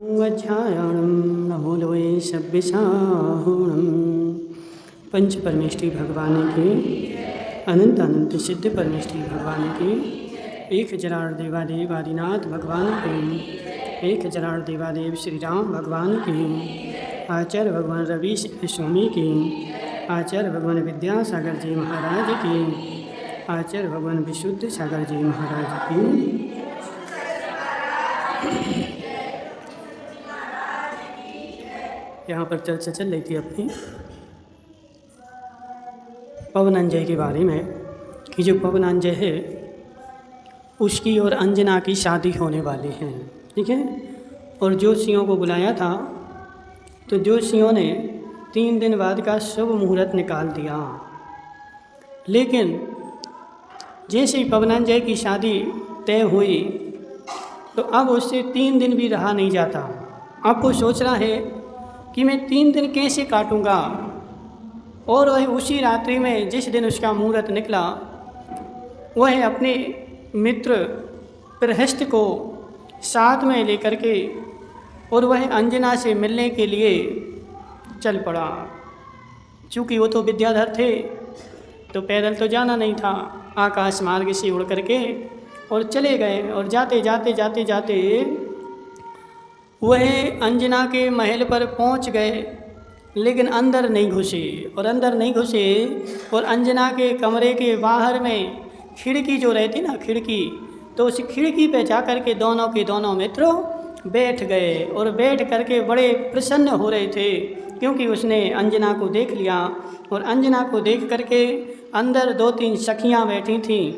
अध्यायाणं नमोलोए सभ्यसाहुणं। पंच परमेष्ठी भगवान की अनंत अनंत सिद्ध परमेष्ठी भगवान की एक हजार देवादेव आदिनाथ भगवान की एक हजार देवादेव श्री राम भगवान की आचार्य भगवान रवि स्वामी की आचार्य भगवान विद्यासागर जी महाराज की आचार्य भगवान विशुद्ध सागर जी महाराज की। यहाँ पर चर्चा चल रही थी अपनी पवनंजय के बारे में कि जो पवनंजय है उसकी और अंजना की शादी होने वाली है, ठीक है। और जोशियों को बुलाया था तो जोशियों ने 3 दिन बाद का शुभ मुहूर्त निकाल दिया, लेकिन जैसे ही पवनंजय की शादी तय हुई तो अब उससे 3 दिन भी रहा नहीं जाता। अब वो सोच रहा है कि मैं 3 दिन कैसे काटूंगा। और वह उसी रात्रि में जिस दिन उसका मुहूर्त निकला वह अपने मित्र प्रहस्त को साथ में लेकर के और वह अंजना से मिलने के लिए चल पड़ा। चूँकि वो तो विद्याधर थे तो पैदल तो जाना नहीं था, आकाश मार्ग से उड़ करके और चले गए। और जाते जाते जाते जाते वह अंजना के महल पर पहुंच गए, लेकिन अंदर नहीं घुसे। और अंदर नहीं घुसे और अंजना के कमरे के बाहर में खिड़की जो रहती ना खिड़की, तो उस खिड़की पे जा कर के दोनों के दोनों मित्रों बैठ गए। और बैठ करके बड़े प्रसन्न हो रहे थे क्योंकि उसने अंजना को देख लिया। और अंजना को देख करके अंदर 2-3 सखियाँ बैठी थीं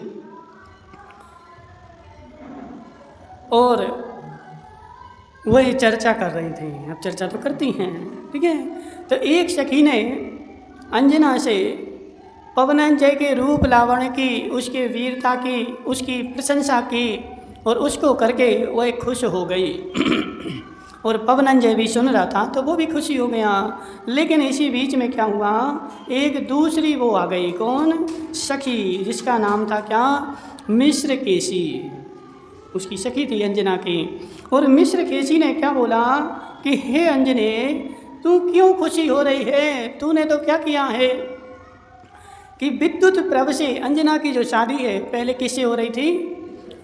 और वही चर्चा कर रही थी। अब चर्चा तो करती हैं, ठीक है। तो एक सखी ने अंजना से पवनंजय के रूप लावण्य की, उसके वीरता की, उसकी प्रशंसा की और उसको करके वह खुश हो गई। और पवनंजय भी सुन रहा था तो वो भी खुशी हो गया। लेकिन इसी बीच में क्या हुआ, एक दूसरी वो आ गई। कौन? सखी, जिसका नाम था क्या? मिश्र केसी। उसकी सखी थी अंजना की। और मिश्र केसी ने क्या बोला कि हे अंजने, तू क्यों खुशी हो रही है? तूने तो क्या किया है कि विद्युत प्रभ से अंजना की जो शादी है पहले किससे हो रही थी?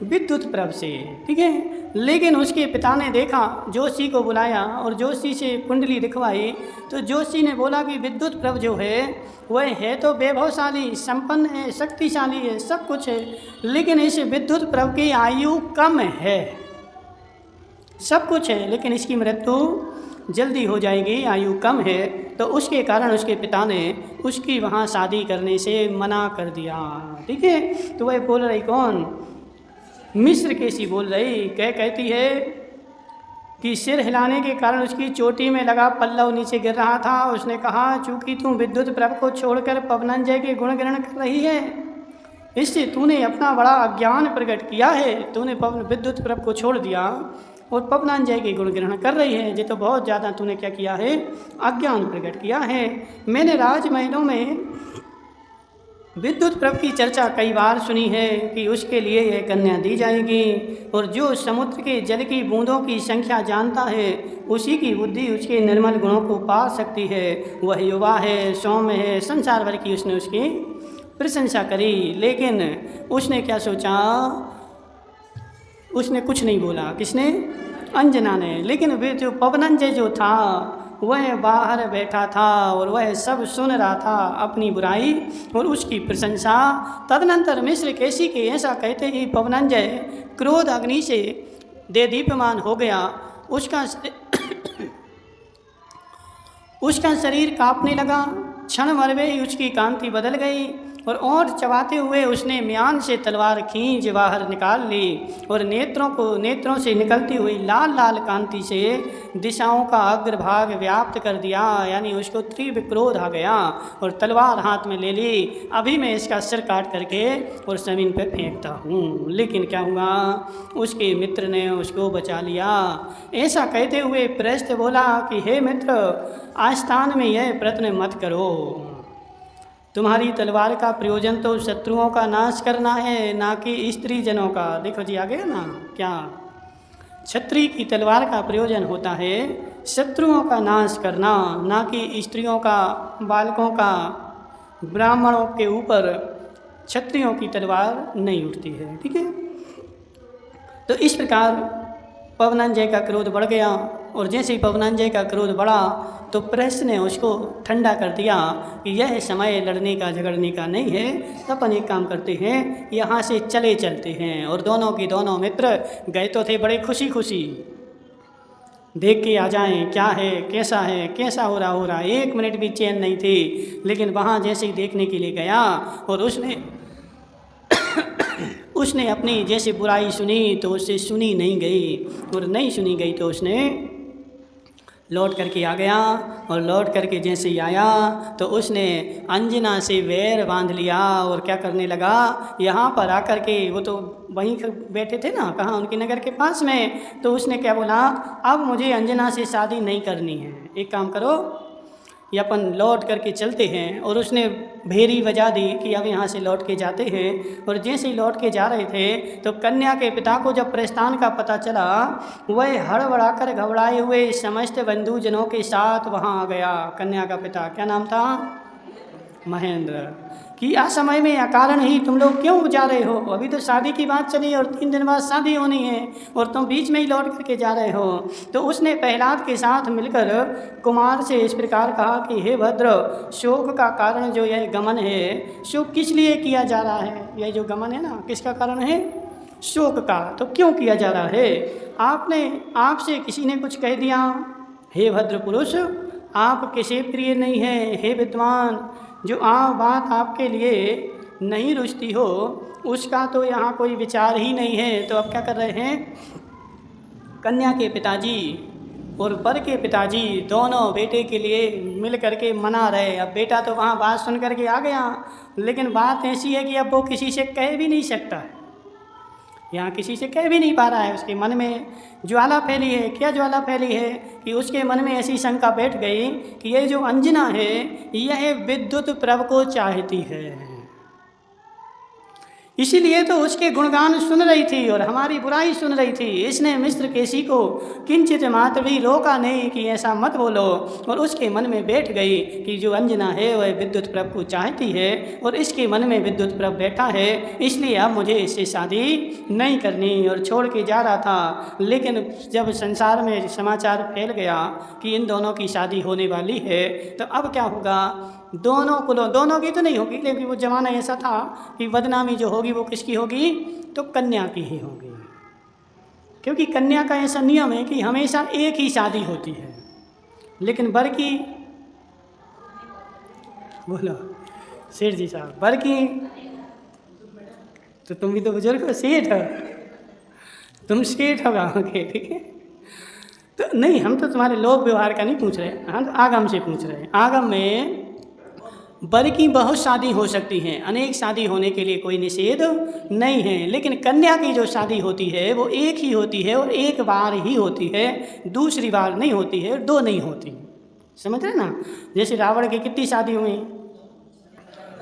विद्युत प्रभ से, ठीक है। लेकिन उसके पिता ने देखा, जोशी को बुलाया और जोशी से कुंडली दिखवाई तो जोशी ने बोला कि विद्युत प्रभ जो है वह है तो वैभवशाली, संपन्न है, शक्तिशाली है, सब कुछ है, लेकिन इस विद्युत प्रभ की आयु कम है। सब कुछ है लेकिन इसकी मृत्यु जल्दी हो जाएगी, आयु कम है। तो उसके कारण उसके पिता ने उसकी वहाँ शादी करने से मना कर दिया, ठीक है। तो वह बोल रही कौन? मिश्र केसी बोल रही, कहती है कि सिर हिलाने के कारण उसकी चोटी में लगा पल्लव नीचे गिर रहा था। उसने कहा, चूँकि तू विद्युत प्रभ को छोड़कर पवनंजय के गुण ग्रहण कर रही है, इससे तूने अपना बड़ा अज्ञान प्रकट किया है। तूने विद्युत प्रभ को छोड़ दिया और पवनंजय के गुण ग्रहण कर रही है। ये तो बहुत ज़्यादा तूने क्या किया है? अज्ञान प्रकट किया है। मैंने राजमहलों में विद्युत प्रभ की चर्चा कई बार सुनी है कि उसके लिए यह कन्या दी जाएगी। और जो समुद्र के जल की बूंदों की संख्या जानता है उसी की बुद्धि उसके निर्मल गुणों को पा सकती है। वह युवा है, सौम्य है, संसार भर की उसने उसकी प्रशंसा करी। लेकिन उसने क्या सोचा? उसने कुछ नहीं बोला। किसने? अंजना ने। लेकिन वे जो पवनंजय जो था वह बाहर बैठा था और वह सब सुन रहा था, अपनी बुराई और उसकी प्रशंसा। तदनंतर मिश्र केसी के ऐसा कहते ही पवनंजय क्रोध अग्नि से देदीप्यमान हो गया। उसका शरीर कांपने लगा। क्षण भर में ही उसकी कांति बदल गई और ओंठ चबाते हुए उसने म्यान से तलवार खींच बाहर निकाल ली और नेत्रों से निकलती हुई लाल लाल कांति से दिशाओं का अग्रभाग व्याप्त कर दिया। यानी उसको तीव्र क्रोध आ गया और तलवार हाथ में ले ली। अभी मैं इसका सिर काट करके और ज़मीन पर फेंकता हूँ। लेकिन क्या हुआ? उसके मित्र ने उसको बचा लिया। ऐसा कहते हुए प्रहस्त बोला कि हे मित्र, आस्थान में यह प्रयत्न मत करो। तुम्हारी तलवार का प्रयोजन तो शत्रुओं का नाश करना है, ना कि स्त्री जनों का। देखो जी आ गया ना क्या? क्षत्रिय की तलवार का प्रयोजन होता है शत्रुओं का नाश करना, ना कि स्त्रियों का, बालकों का। ब्राह्मणों के ऊपर क्षत्रियों की तलवार नहीं उठती है, ठीक है। तो इस प्रकार पवनांजय का क्रोध बढ़ गया, और जैसे ही पवनांजय का क्रोध बढ़ा तो प्रहस्त ने उसको ठंडा कर दिया कि यह समय लड़ने का झगड़ने का नहीं है, तो अपन एक काम करते हैं, यहाँ से चले चलते हैं। और दोनों के दोनों मित्र गए तो थे बड़े खुशी खुशी, देख के आ जाएं क्या है, कैसा हो रहा, 1 मिनट भी चैन नहीं थी। लेकिन वहाँ जैसे ही देखने के लिए गया और उसने अपनी जैसे बुराई सुनी तो उससे सुनी नहीं गई, और नहीं सुनी गई तो उसने लौट करके आ गया। और लौट करके जैसे ही आया तो उसने अंजना से वैर बांध लिया, और क्या करने लगा, यहाँ पर आकर के, वो तो वहीं बैठे थे ना, कहाँ, उनके नगर के पास में, तो उसने क्या बोला, अब मुझे अंजना से शादी नहीं करनी है, एक काम करो, ये अपन लौट करके चलते हैं। और उसने भेरी बजा दी कि अब यहाँ से लौट के जाते हैं। और जैसे ही लौट के जा रहे थे तो कन्या के पिता को जब प्रस्थान का पता चला, वह हड़बड़ाकर घबराए हुए समस्त बंधुजनों के साथ वहाँ आ गया। कन्या का पिता, क्या नाम था, महेंद्र, कि असमय में अकारण ही तुम लोग क्यों जा रहे हो, अभी तो शादी की बात चली और 3 दिन बाद शादी होनी है, और तुम बीच में ही लौट करके जा रहे हो। तो उसने प्रहलाद के साथ मिलकर कुमार से इस प्रकार कहा कि हे भद्र, शोक का कारण जो यह गमन है, शोक किस लिए किया जा रहा है, यह जो गमन है ना, किसका कारण है, शोक का, तो क्यों किया जा रहा है, आपसे किसी ने कुछ कह दिया, हे भद्र पुरुष, आप किसे प्रिय नहीं है, हे विद्वान, जो बात आपके लिए नहीं रुचती हो उसका तो यहाँ कोई विचार ही नहीं है। तो अब क्या कर रहे हैं, कन्या के पिताजी और वर के पिताजी दोनों बेटे के लिए मिल करके मना रहे। अब बेटा तो वहाँ बात सुन करके आ गया, लेकिन बात ऐसी है कि अब वो किसी से कह भी नहीं सकता है, यहाँ किसी से कह भी नहीं पा रहा है। उसके मन में ज्वाला फैली है। क्या ज्वाला फैली है कि उसके मन में ऐसी शंका बैठ गई कि ये जो अंजना है यह विद्युत प्रभ को चाहती है, इसीलिए तो उसके गुणगान सुन रही थी और हमारी बुराई सुन रही थी। इसने मिस्र केसी को किंचित मात्र भी रोका नहीं कि ऐसा मत बोलो, और उसके मन में बैठ गई कि जो अंजना है वह विद्युत प्रभ को चाहती है, और इसके मन में विद्युत प्रभ बैठा है, इसलिए अब मुझे इससे शादी नहीं करनी। और छोड़ के जा रहा था, लेकिन जब संसार में समाचार फैल गया कि इन दोनों की शादी होने वाली है, तो अब क्या होगा, दोनों की तो नहीं होगी, लेकिन वो ज़माना ऐसा था कि बदनामी जो होगी वो किसकी होगी, तो कन्या की ही होगी, क्योंकि कन्या का ऐसा नियम है कि हमेशा एक ही शादी होती है। लेकिन वर की, बोलो सेठ जी साहब, वर की, तो तुम भी तो बुजुर्ग हो, सेठ हो, तुम सेठ हो गाँव के, ठीक है। तो नहीं, हम तो तुम्हारे लोक व्यवहार का नहीं पूछ रहे, हम तो आगम से पूछ रहे हैं। आगम में वर की बहुत शादी हो सकती हैं, अनेक शादी होने के लिए कोई निषेध नहीं है, लेकिन कन्या की जो शादी होती है वो एक ही होती है और एक बार ही होती है, दूसरी बार नहीं होती है, 2 नहीं होती। समझ रहे ना, जैसे रावण की कितनी शादी हुई,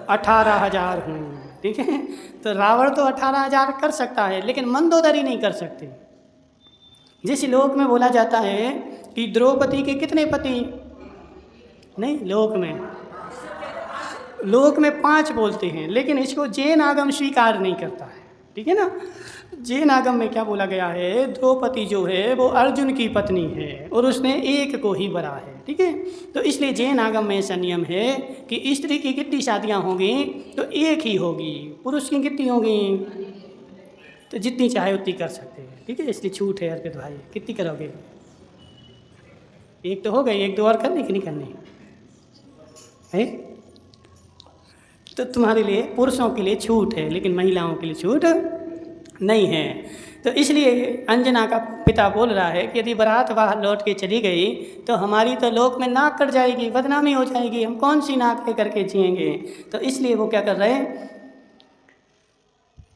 18,000 हुई, ठीक है। तो रावण तो 18,000 कर सकता है, लेकिन मंदोदरी नहीं कर सकते। जिस लोक में बोला जाता है कि द्रौपदी के कितने पति, नहीं, लोक में 5 बोलते हैं, लेकिन इसको जैन आगम स्वीकार नहीं करता है, ठीक है ना। जैन आगम में क्या बोला गया है, द्रौपदी जो है वो अर्जुन की पत्नी है और उसने एक को ही बरा है, ठीक है। तो इसलिए जैन आगम में ऐसा नियम है कि स्त्री की कितनी शादियां होंगी, तो एक ही होगी। पुरुष की कितनी होंगी, तो जितनी चाहे उतनी कर सकते हैं, ठीक है। इसलिए छूट है अर्पित भाई, कितनी करोगे, एक तो हो गई, 1-2 और करनी कि नहीं करनी है। तो तुम्हारे लिए, पुरुषों के लिए छूट है, लेकिन महिलाओं के लिए छूट नहीं है। तो इसलिए अंजना का पिता बोल रहा है कि यदि बारात बाहर लौट के चली गई तो हमारी तो लोक में नाक कट जाएगी, बदनामी हो जाएगी, हम कौन सी नाक ले करके जिएंगे। तो इसलिए वो क्या कर रहे हैं,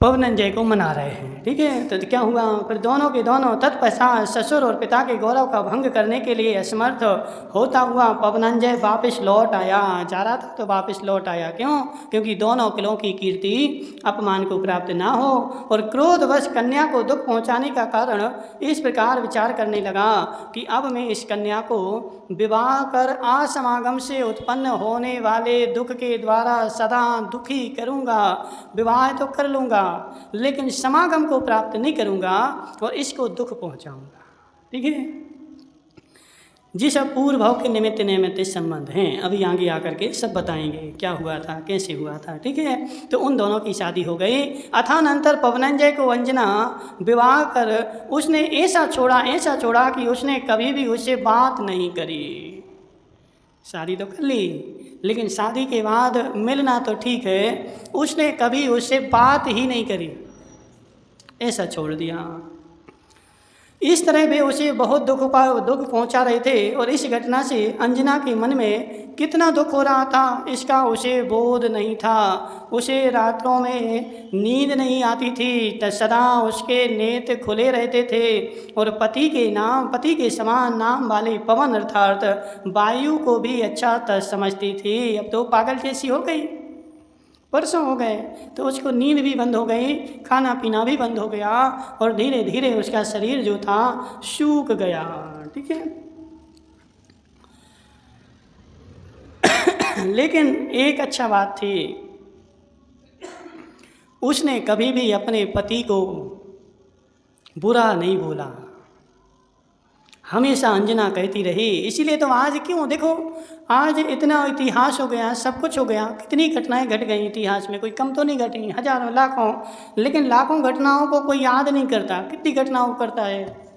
पवनंजय को मना रहे हैं। ठीक है, तो क्या हुआ, फिर दोनों के दोनों तत्पश्चात ससुर और पिता के गौरव का भंग करने के लिए असमर्थ होता हुआ पवनंजय वापस लौट आया। जा रहा था तो वापस लौट आया। क्यों? क्योंकि दोनों कुलों की कीर्ति अपमान को प्राप्त ना हो। और क्रोधवश कन्या को दुख पहुंचाने का कारण इस प्रकार विचार करने लगा कि अब मैं इस कन्या को विवाह कर असमागम से उत्पन्न होने वाले दुख के द्वारा सदा दुखी करूँगा। विवाह तो कर लूँगा लेकिन समागम को प्राप्त नहीं करूँगा और इसको दुख पहुँचाऊँगा। ठीक है, जिस अब पूर्व भाव के निमित्त निमित्त संबंध हैं, अभी आगे आकर के सब बताएंगे क्या हुआ था, कैसे हुआ था। ठीक है, तो उन दोनों की शादी हो गई। अथानंतर पवनंजय को अंजना विवाह कर उसने ऐसा छोड़ा कि उसने कभी भी उससे बात नहीं करी। शादी तो कर ली लेकिन शादी के बाद मिलना तो ठीक है, उसने कभी उससे बात ही नहीं करी, ऐसा छोड़ दिया। इस तरह वे उसे बहुत दुख पहुंचा रहे थे और इस घटना से अंजना के मन में कितना दुख हो रहा था इसका उसे बोध नहीं था। उसे रात्रों में नींद नहीं आती थी, तो सदा उसके नेत्र खुले रहते थे और पति के समान नाम वाले पवन अर्थात वायु को भी अच्छा समझती थी। अब तो पागल जैसी हो गई, परसों हो गए तो उसको नींद भी बंद हो गई, खाना पीना भी बंद हो गया और धीरे धीरे उसका शरीर जो था सूख गया। ठीक है, लेकिन एक अच्छा बात थी, उसने कभी भी अपने पति को बुरा नहीं बोला, हमेशा अंजना कहती रही। इसीलिए तो आज क्यों देखो, आज इतना इतिहास हो गया, सब कुछ हो गया, कितनी घटनाएं घट गई इतिहास में, कोई कम तो नहीं घटी, हजारों लाखों, लेकिन लाखों घटनाओं को कोई याद नहीं करता। कितनी घटनाओं करता है,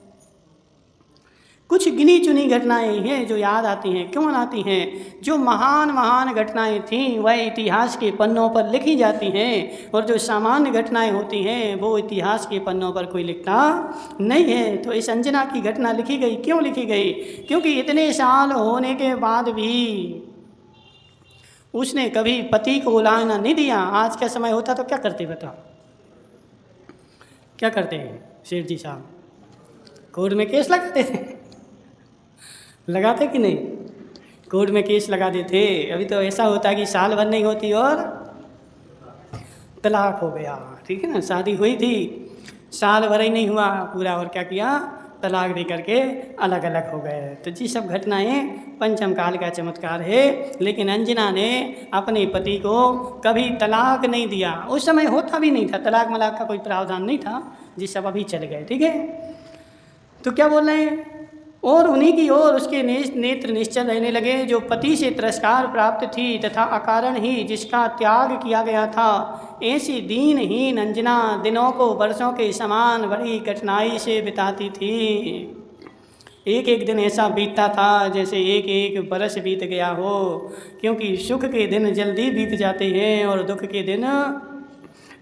कुछ गिनी चुनी घटनाएं हैं जो याद आती हैं। क्यों आती हैं? जो महान महान घटनाएं थीं वह इतिहास के पन्नों पर लिखी जाती हैं और जो सामान्य घटनाएं होती हैं वो इतिहास के पन्नों पर कोई लिखता नहीं है। तो इस अंजना की घटना लिखी गई, क्यों लिखी गई? क्योंकि इतने साल होने के बाद भी उसने कभी पति को उलाहना नहीं दिया। आज का समय होता तो क्या करते बताओ, क्या करते हैं शेर जी साहब? कोर्ट में केस लगाते थे, लगाते कि नहीं? कोर्ट में केस लगा देते। अभी तो ऐसा होता है कि साल भर नहीं होती और तलाक हो गया। ठीक है ना, शादी हुई थी, साल भर ही नहीं हुआ पूरा और क्या किया, तलाक दे करके अलग अलग हो गए। तो जी सब घटनाएं पंचम काल का चमत्कार है। लेकिन अंजना ने अपने पति को कभी तलाक नहीं दिया। उस समय होता भी नहीं था, तलाक मलाक का कोई प्रावधान नहीं था, जी सब अभी चले गए। ठीक है, तो क्या बोल रहे हैं? और उन्हीं की ओर उसके नेत्र निश्चल रहने लगे जो पति से तिरस्कार प्राप्त थी तथा अकारण ही जिसका त्याग किया गया था। ऐसी दीनहीन अंजना दिनों को वर्षों के समान बड़ी कठिनाई से बिताती थी। एक एक दिन ऐसा बीतता था जैसे एक एक बरस बीत गया हो, क्योंकि सुख के दिन जल्दी बीत जाते हैं और दुख के दिन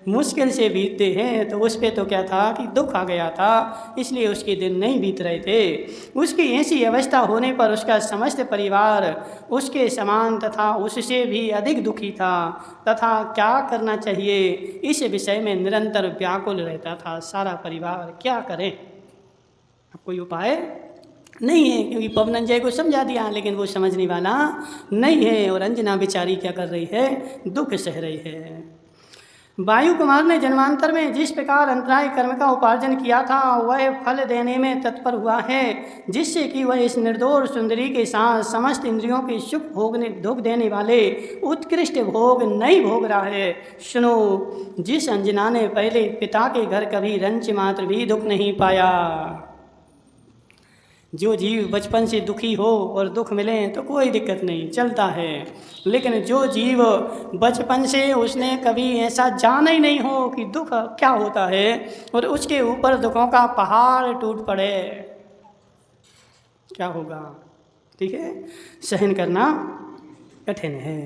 मुश्किल से बीतते हैं। तो उस पर तो क्या था कि दुख आ गया था, इसलिए उसके दिन नहीं बीत रहे थे। उसकी ऐसी अवस्था होने पर उसका समस्त परिवार उसके समान तथा उससे भी अधिक दुखी था तथा क्या करना चाहिए इस विषय में निरंतर व्याकुल रहता था सारा परिवार। क्या करें, अब कोई उपाय नहीं है, क्योंकि पवनंजय को समझा दिया लेकिन वो समझने वाला नहीं है। और अंजना बेचारी क्या कर रही है, दुख सह रही है। वायु कुमार ने जन्मांतर में जिस प्रकार अंतराय कर्म का उपार्जन किया था वह फल देने में तत्पर हुआ है, जिससे कि वह इस निर्दोष सुंदरी के साथ समस्त इंद्रियों के सुख दुख देने वाले उत्कृष्ट भोग नहीं भोग रहा है। सुनो, जिस अंजना ने पहले पिता के घर कभी रंच मात्र भी दुख नहीं पाया, जो जीव बचपन से दुखी हो और दुख मिले तो कोई दिक्कत नहीं, चलता है। लेकिन जो जीव बचपन से उसने कभी ऐसा जाना ही नहीं हो कि दुख क्या होता है और उसके ऊपर दुखों का पहाड़ टूट पड़े, क्या होगा? ठीक है, सहन करना कठिन है।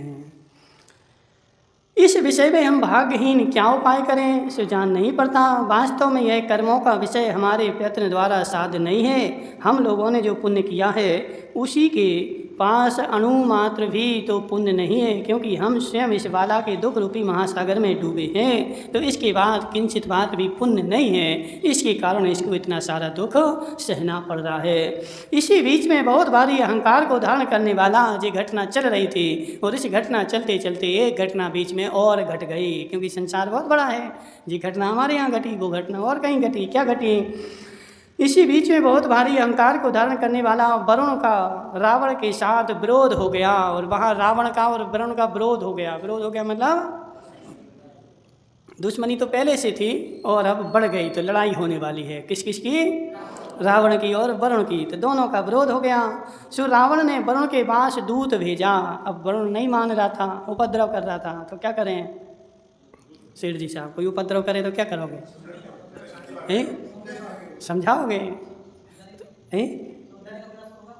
इस विषय में हम भाग्यहीन क्या उपाय करें इसे जान नहीं पड़ता। वास्तव में यह कर्मों का विषय हमारे प्रयत्न द्वारा साध्य नहीं है। हम लोगों ने जो पुण्य किया है उसी के पास अणु मात्र भी तो पुण्य नहीं है, क्योंकि हम स्वयं इस बाला के दुख रूपी महासागर में डूबे हैं। तो इसके बाद किंचित बात भी पुण्य नहीं है, इसके कारण इसको इतना सारा दुख सहना पड़ रहा है। इसी बीच में बहुत भारी अहंकार को धारण करने वाला ये घटना चल रही थी, और इस घटना चलते चलते एक घटना बीच में और घट गई, क्योंकि संसार बहुत बड़ा है। ये घटना हमारे यहाँ घटी, वो घटना और कहीं घटी। क्या घटी? इसी बीच में बहुत भारी अहंकार को धारण करने वाला वरुण का रावण के साथ विरोध हो गया, और वहाँ रावण का और वरुण का विरोध हो गया। विरोध हो गया मतलब दुश्मनी तो पहले से थी और अब बढ़ गई, तो लड़ाई होने वाली है। किस किस की? रावण की और वरुण की। तो दोनों का विरोध हो गया। सो रावण ने वरुण के पास दूत भेजा। अब वरुण नहीं मान रहा था, उपद्रव कर रहा था। तो क्या करें सेठ जी साहब? कोई उपद्रव करे तो क्या करोगे? समझाओगे?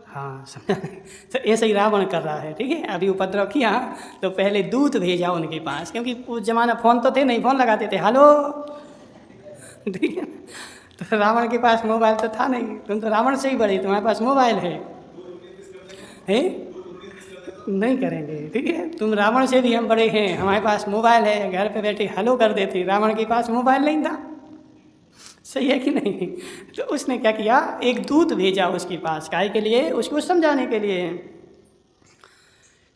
हाँ समझा। तो ऐसे ही रावण कर रहा है, ठीक है। अभी उपद्रव किया तो पहले दूत भेजा उनके पास, क्योंकि उस जमाना फ़ोन तो थे नहीं, फ़ोन लगाते थे हेलो, ठीक है। तो रावण के पास मोबाइल तो था नहीं, तुम तो रावण से ही बड़े, तुम्हारे पास मोबाइल है? नहीं करेंगे, ठीक है। तुम रावण से भी हम बड़े हैं, हमारे पास मोबाइल है, घर पे बैठे हेलो कर देते। रावण के पास मोबाइल नहीं था, सही है कि नहीं? तो उसने क्या किया, एक दूत भेजा उसके पास, काहे के लिए? उसको समझाने के लिए।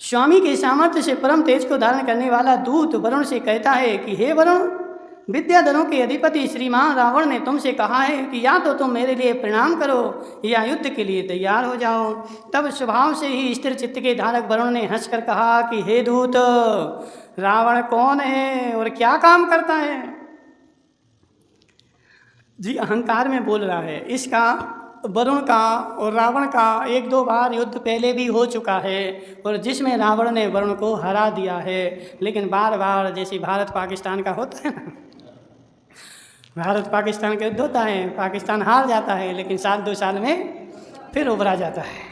स्वामी के सामर्थ्य से परम तेज को धारण करने वाला दूत वरुण से कहता है कि हे वरुण, विद्याधरों के अधिपति श्रीमान रावण ने तुमसे कहा है कि या तो तुम मेरे लिए प्रणाम करो या युद्ध के लिए तैयार हो जाओ। तब स्वभाव से ही स्थिर चित्त के धारक वरुण ने हंसकर कहा कि हे दूत, रावण कौन है और क्या काम करता है? जी अहंकार में बोल रहा है। इसका वरुण का और रावण का एक दो बार युद्ध पहले भी हो चुका है, और जिसमें रावण ने वरुण को हरा दिया है। लेकिन बार बार जैसे भारत पाकिस्तान का होता है ना, भारत पाकिस्तान का युद्ध होता है, पाकिस्तान हार जाता है, लेकिन साल दो साल में फिर उभरा जाता है,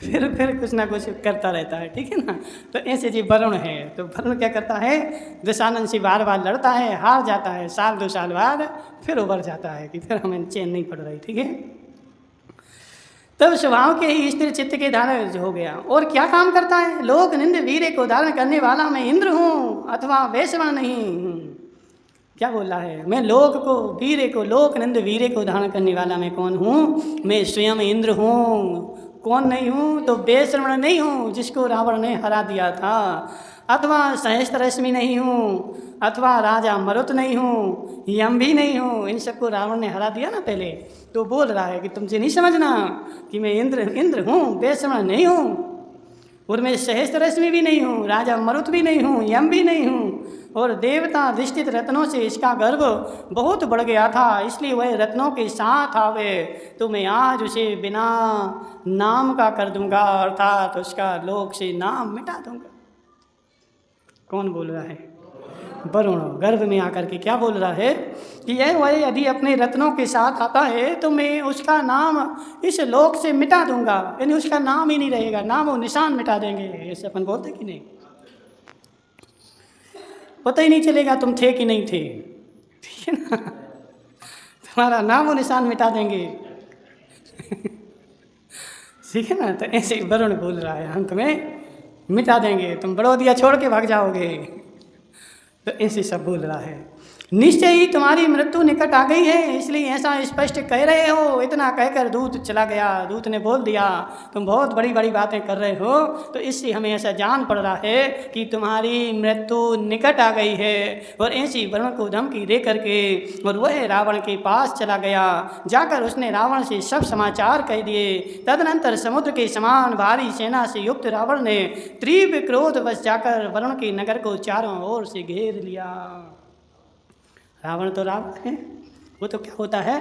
फिर कुछ ना कुछ करता रहता है, ठीक है ना। तो ऐसे जी वरुण है। तो वरुण क्या करता है, दशानन से बार बार लड़ता है, हार जाता है, साल दो साल बाद फिर उभर जाता है कि फिर हमें चैन नहीं पड़ रही, ठीक है। तब स्वभाव के ही स्थिर चित्त के धारण हो गया। और क्या काम करता है? लोक निंद वीर्य को धारण करने वाला मैं इंद्र हूँ अथवा वैश्वा नहीं हूँ। क्या बोल रहा है? मैं लोक को वीर्य को, लोक निंद वीर्य को धारण करने वाला मैं कौन हूँ? मैं स्वयं इंद्र हूँ। कौन नहीं हूँ? तो वैश्वा नहीं हूँ जिसको रावण ने हरा दिया था, अथवा सहस्त्ररश्मि नहीं हूँ, अथवा राजा मरुत नहीं हूँ, यम भी नहीं हूँ। इन सबको रावण ने हरा दिया ना पहले। तो बोल रहा है कि तुमसे नहीं समझना कि मैं इंद्र हूँ, वैश्वा नहीं हूँ, और मैं सहस्त्ररश्मि भी नहीं हूँ, राजा मरुत भी नहीं हूँ, यम भी नहीं हूँ। और देवता अधिष्ठित रत्नों से इसका गर्व बहुत बढ़ गया था, इसलिए वह रत्नों के साथ आवे तो मैं आज उसे बिना नाम का कर दूंगा, अर्थात उसका लोक से नाम मिटा दूंगा। कौन बोल रहा है? वरुण गर्भ में आकर के क्या बोल रहा है कि यह वह यदि अपने रत्नों के साथ आता है तो मैं उसका नाम इस लोक से मिटा दूंगा, यानी उसका नाम ही नहीं रहेगा, नाम और निशान मिटा देंगे। ऐसे अपन बोलते कि नहीं, पता ही नहीं चलेगा तुम थे कि नहीं थे, ठीक है ना, तुम्हारा नाम और निशान मिटा देंगे, ठीक है ना। तो ऐसे वरुण बोल रहा है हम तुम्हें मिटा देंगे, तुम बड़ौदिया छोड़ के भाग जाओगे। तो ऐसे सब बोल रहा है। निश्चय ही तुम्हारी मृत्यु निकट आ गई है, इसलिए ऐसा स्पष्ट कह रहे हो। इतना कहकर दूत चला गया। दूत ने बोल दिया तुम बहुत बड़ी बड़ी बातें कर रहे हो, तो इससे हमें ऐसा जान पड़ रहा है कि तुम्हारी मृत्यु निकट आ गई है। और ऐसी वरुण को धमकी दे करके और वह रावण के पास चला गया। जाकर उसने रावण से सब समाचार कह दिए। तदनंतर समुद्र के समान भारी सेना से युक्त रावण ने तीव्र क्रोधवश जाकर वरुण के नगर को चारों ओर से घेर लिया। रावण तो रावण है, वो तो क्या होता है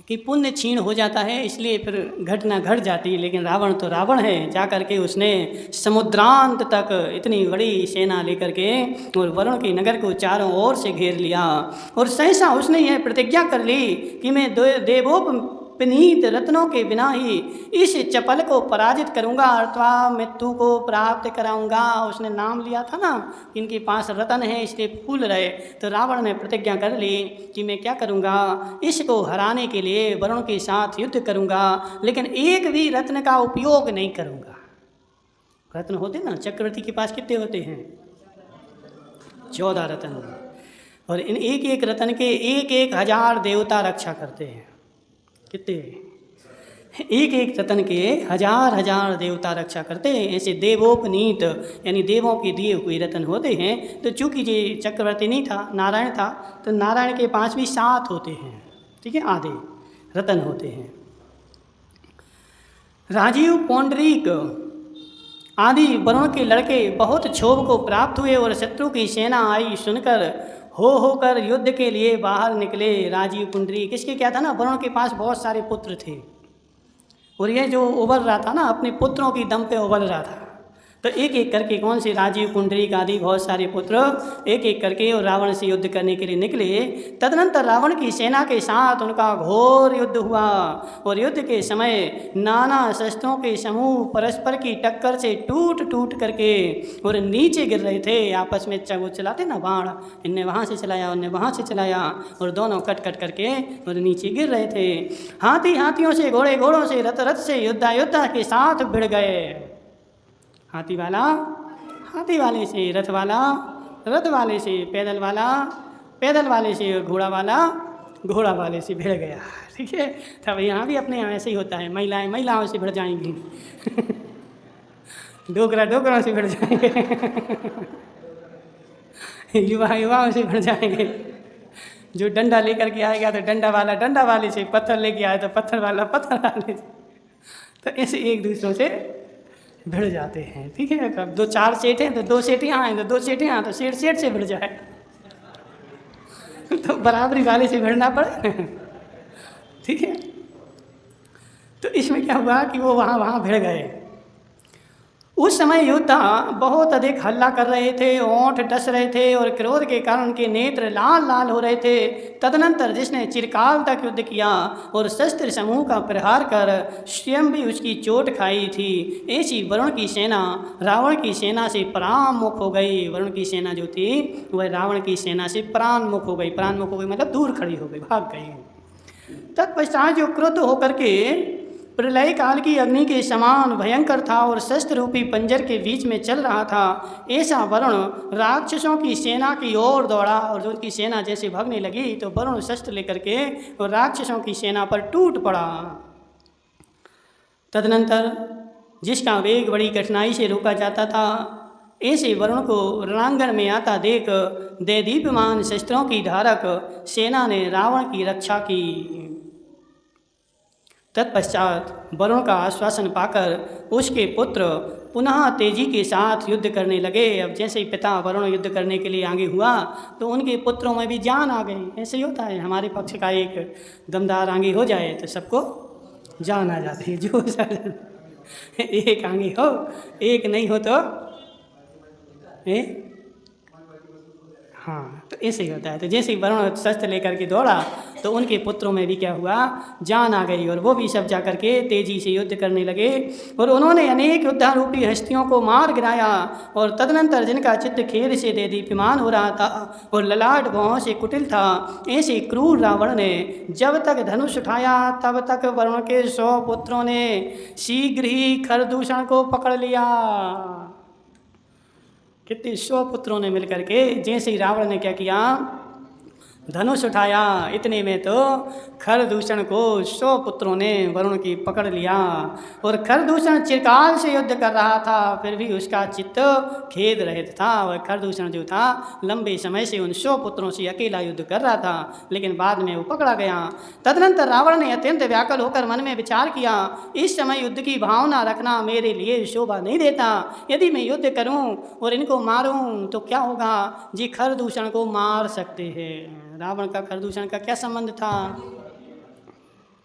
कि पुण्य क्षीण हो जाता है, इसलिए फिर घटना घट जाती है। लेकिन रावण तो रावण है, जा कर के उसने समुद्रांत तक इतनी बड़ी सेना लेकर के और वरुण के नगर को चारों ओर से घेर लिया। और सहसा उसने यह प्रतिज्ञा कर ली कि मैं पुनीत रत्नों के बिना ही इस चपल को पराजित करूंगा अथवा मृत्यु को प्राप्त कराऊंगा। उसने नाम लिया था ना, इनके पास रतन है इसलिए फूल रहे। तो रावण ने प्रतिज्ञा कर ली कि मैं क्या करूंगा, इसको हराने के लिए वरुण के साथ युद्ध करूंगा, लेकिन एक भी रत्न का उपयोग नहीं करूंगा। रत्न होते ना, चक्रवर्ती के पास कितने होते हैं? 14 रत्न। और इन एक एक रत्न के 1,000 देवता रक्षा करते हैं। कितने? एक एक रत्न के 1,000 देवता रक्षा करते हैं। ऐसे देवोपनीत यानी देवों के दिए हुए रत्न होते हैं। तो चूंकि ये चक्रवर्ती नहीं था, नारायण था, तो नारायण के पास भी 7 होते हैं। ठीक है, आधे रत्न होते हैं। राजीव, पौंडरीक आदि वरुण के लड़के बहुत क्षोभ को प्राप्त हुए और शत्रु की सेना आई सुनकर होकर युद्ध के लिए बाहर निकले। राजीव, पुंडरीक, इसके क्या था ना, वरुण के पास बहुत सारे पुत्र थे और ये जो उबल रहा था ना, अपने पुत्रों की दम पे उबल रहा था। तो एक एक करके कौन से राजीव, पुंडरीक आदि बहुत सारे पुत्र एक एक करके और रावण से युद्ध करने के लिए निकले। तदनंतर रावण की सेना के साथ उनका घोर युद्ध हुआ और युद्ध के समय नाना शस्त्रों के समूह परस्पर की टक्कर से टूट टूट करके और नीचे गिर रहे थे। आपस में वो चलाते ना बाण, इनने वहाँ से चलाया, उनने वहाँ से चलाया और दोनों कट कट करके और नीचे गिर रहे थे। हाथी हाथियों से, घोड़े घोड़ों से, रथ रथ से, योद्धा योद्धा के साथ भिड़ गए। हाथी वाला हाथी वाले से, रथ वाला रथ वाले से, पैदल वाला पैदल वाले से, घोड़ा वाला घोड़ा वाले से भिड़ गया। ठीक है, तब यहाँ भी अपने यहाँ ऐसे ही होता है। महिलाएं महिलाओं से भिड़ जाएंगी डोकरा डोकरों से भिड़ जाएंगे युवा युवाओं से भिड़ जाएंगे। जो डंडा लेकर के आएगा तो डंडा वाला डंडा वाले से, पत्थर लेके आए तो पत्थर वाला पत्थर वाले से। तो ऐसे एक दूसरों से भिड़ जाते हैं। ठीक है, अब 2-4 सेठ हैं तो 2 सेठ यहाँ हैं, तो 2 सेठ यहाँ, तो सेठ सेठ से भिड़ जाए तो बराबरी वाले से भिड़ना पड़े। ठीक है, तो इसमें क्या हुआ कि वो वहाँ भिड़ गए। उस समय योद्धा बहुत अधिक हल्ला कर रहे थे, ओंठ डस रहे थे और क्रोध के कारण उनके नेत्र लाल लाल हो रहे थे। तदनंतर जिसने चिरकाल तक युद्ध किया और शस्त्र समूह का प्रहार कर स्वयं भी उसकी चोट खाई थी, ऐसी वरुण की सेना रावण की सेना से परामुख हो गई। वरुण की सेना जो थी वह रावण की सेना से प्राणमुख हो गई। प्राणमुख हो गई मतलब दूर खड़ी हो गई, भाग गई। तत्पश्चात जो क्रुद्ध होकर के प्रलय काल की अग्नि के समान भयंकर था और शस्त्र रूपी पंजर के बीच में चल रहा था, ऐसा वरुण राक्षसों की सेना की ओर दौड़ा और उनकी सेना जैसे भागने लगी तो वरुण शस्त्र लेकर के और राक्षसों की सेना पर टूट पड़ा। तदनंतर जिसका वेग बड़ी कठिनाई से रोका जाता था, ऐसे वरुण को रणांगण में आता देख देदीप्यमान शस्त्रों की धारक सेना ने रावण की रक्षा की। तत्पश्चात वरुण का आश्वासन पाकर उसके पुत्र पुनः तेजी के साथ युद्ध करने लगे। अब जैसे ही पिता वरुण युद्ध करने के लिए आगे हुआ तो उनके पुत्रों में भी जान आ गई। ऐसे ही होता है, हमारे पक्ष का एक दमदार आगे हो जाए तो सबको जान आ जाती है। जो एक आगे हो, एक नहीं हो तो हाँ, तो ऐसे ही होता है। तो जैसे ही वरुण शस्त्र लेकर के दौड़ा तो उनके पुत्रों में भी क्या हुआ, जान आ गई और वो भी सब जाकर के तेजी से युद्ध करने लगे और उन्होंने अनेक युद्धारूपी हस्तियों को मार गिराया। और तदनंतर जिनका चित्त खेद से देदीप्यमान हो रहा था और ललाट भौहों से कुटिल था, ऐसे क्रूर रावण ने जब तक धनुष उठाया तब तक वरुण के 100 पुत्रों ने शीघ्र ही खरदूषण को पकड़ लिया। कितने 100 पुत्रों ने मिलकर के जैसे ही रावण ने क्या किया, धनुष उठाया, इतने में तो खरदूषण को 100 पुत्रों ने वरुण की पकड़ लिया। और खरदूषण चिरकाल से युद्ध कर रहा था, फिर भी उसका चित्त खेद रहित था। और खरदूषण जो था लंबे समय से उन 100 पुत्रों से अकेला युद्ध कर रहा था, लेकिन बाद में वो पकड़ा गया। तदनंतर रावण ने अत्यंत व्याकुल होकर मन में विचार किया, इस समय युद्ध की भावना रखना मेरे लिए शोभा नहीं देता। यदि मैं युद्ध करूं और इनको मारूं तो क्या होगा, जी खरदूषण को मार सकते हैं। रावण का खरदूषण का क्या संबंध था,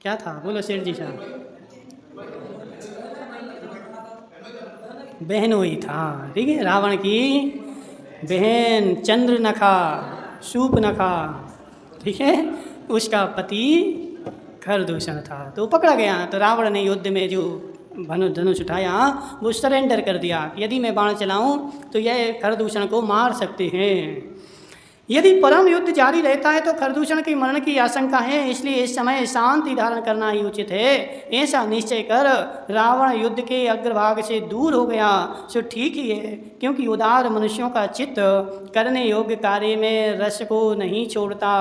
क्या था, बोलो शेर जी साहब। बहन हुई था। ठीक है, रावण की बहन चंद्रनखा, शूर्पनखा, ठीक है, उसका पति खरदूषण था, तो वो पकड़ा गया। तो रावण ने युद्ध में जो धनुष उठाया वो सरेंडर कर दिया, यदि मैं बाण चलाऊं तो यह खरदूषण को मार सकते हैं। यदि परम युद्ध जारी रहता है तो खरदूषण के मरण की आशंका है, इसलिए इस समय शांति धारण करना ही उचित है। ऐसा निश्चय कर रावण युद्ध के अग्रभाग से दूर हो गया। सो ठीक ही है, क्योंकि उदार मनुष्यों का चित्त करने योग्य कार्य में रस को नहीं छोड़ता,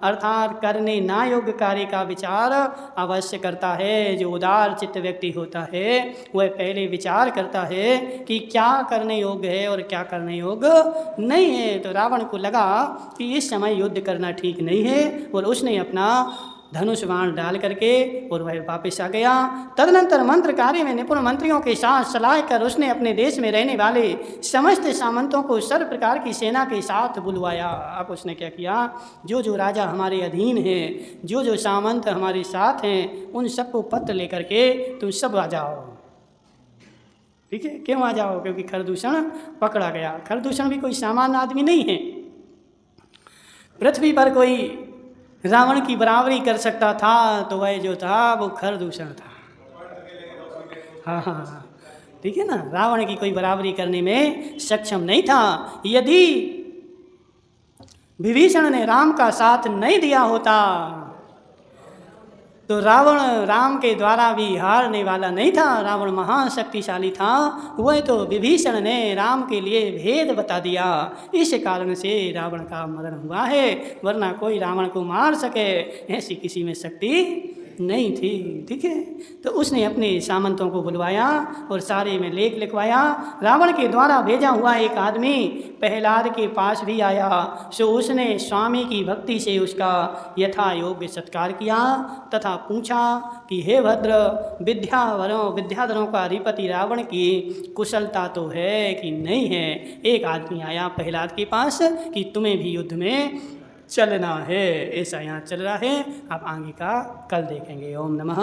अर्थात करने ना योग्य कार्य का विचार अवश्य करता है। जो उदार चित्त व्यक्ति होता है वह पहले विचार करता है कि क्या करने योग्य है और क्या करने योग्य नहीं है। तो रावण को लगा कि इस समय युद्ध करना ठीक नहीं है, और उसने अपना धनुष बाण डाल करके और वह वापस आ गया। तदनंतर मंत्र कार्य में निपुण मंत्रियों के साथ सलाह कर उसने अपने देश में रहने वाले समस्त सामंतों को सर्व प्रकार की सेना के साथ बुलवाया। अब उसने क्या किया, जो जो राजा हमारे अधीन हैं, जो जो सामंत हमारे साथ हैं, उन सबको पत्र लेकर के तुम सब आ जाओ। ठीक है, क्यों आ जाओ? क्योंकि खरदूषण पकड़ा गया। खरदूषण भी कोई सामान्य आदमी नहीं है। पृथ्वी पर कोई रावण की बराबरी कर सकता था तो वह जो था वो खरदूषण था। हाँ हाँ हाँ, ठीक है ना, रावण की कोई बराबरी करने में सक्षम नहीं था। यदि विभीषण ने राम का साथ नहीं दिया होता तो रावण राम के द्वारा भी हारने वाला नहीं था। रावण महाशक्तिशाली था, वह तो विभीषण ने राम के लिए भेद बता दिया, इस कारण से रावण का मरण हुआ है, वरना कोई रावण को मार सके ऐसी किसी में शक्ति नहीं थी। ठीक है, तो उसने अपने सामंतों को बुलवाया और सारे में लेख लिखवाया। रावण के द्वारा भेजा हुआ एक आदमी प्रहलाद के पास भी आया। सो उसने स्वामी की भक्ति से उसका यथा योग्य सत्कार किया तथा पूछा कि हे भद्र, विद्याधरों का अधिपति रावण की कुशलता तो है कि नहीं है? एक आदमी आया प्रहलाद के पास कि तुम्हें भी युद्ध में चलना है। ऐसा यहाँ चल रहा है, आप आगे का कल देखेंगे। ओम नमः।